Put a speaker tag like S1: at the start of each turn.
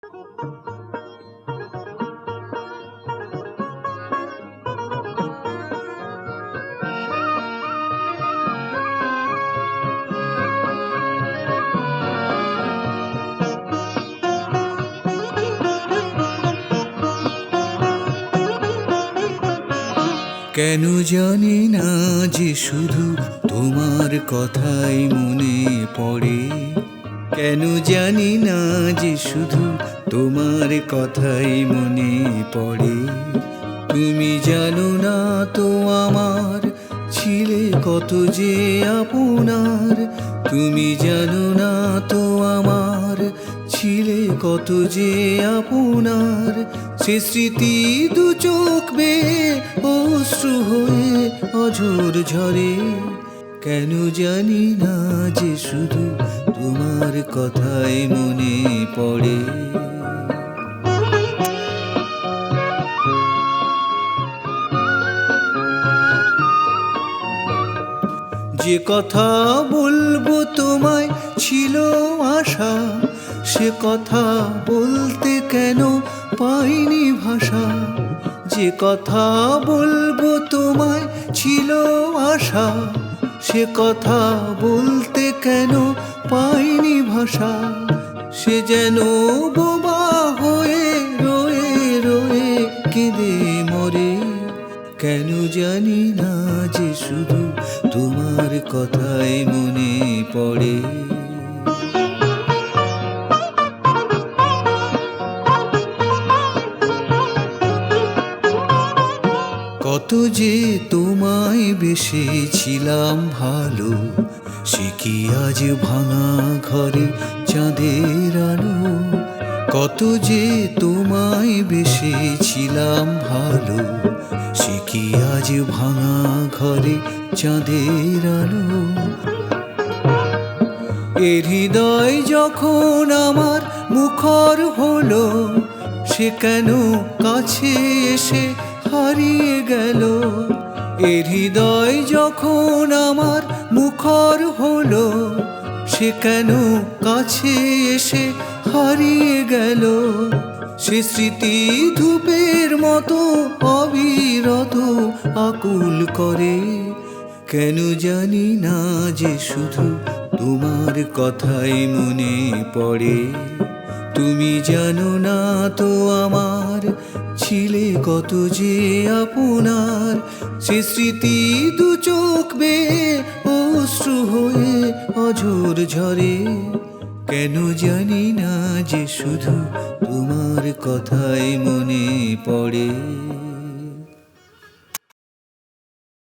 S1: কেন জানি না যে শুধু তোমার কথাই মনে পড়ে, কেন জানি না যে শুধু তোমার কথাই মনে পড়ে। তুমি জানো না তো আমার ছিলে কত যে আপনার, তুমি জানো না তো আমার ছিলে কত যে আপনার। সে স্মৃতি দু চোখ বেয়ে অশ্রু হয়ে অঝোর ঝরে, কেন জানি না যে শুধু তোমার কথাই মনে পড়ে। যে কথা বলবো তোমায় ছিল আশা, সে কথা বলতে কেন পাইনি ভাষা। যে কথা বলবো তোমায় ছিল আশা, সে কথা বলতে কেন পাইনি ভাষা। সে যেন বোবা হয়ে রয়ে রয়ে কেঁদে মরে, কেন জানি না যে শুধু তোমার কথাই মনে পড়ে। কত যে তোমায় বেসেছিলাম ভালো, সে কি আজ ভাঙা ঘরে চাঁদের আলো। কত যে তোমায় বেসেছিলাম ভালো, সে কি আজ ভাঙা ঘরে চাঁদের আলো। এ হৃদয় যখন আমার মুখর হলো, সে কেন কাছে এসে হারিয়ে গেল। এ হৃদয় যখন আমার মুখর হলো, সে কেন কাছে এসে হারিয়ে গেল। সে স্মৃতি ধূপের মতো অবিরত আকুল করে, কেন জানি না যে শুধু তোমার কথাই মনে পড়ে। তুমি জানো না তো আমার ছিলে কত যে আপনার। সে স্মৃতি দু চোখ বেয়ে অশ্রু হয়ে অঝোর ঝরে, কেন জানি না যে শুধু তোমার কথাই মনে পড়ে।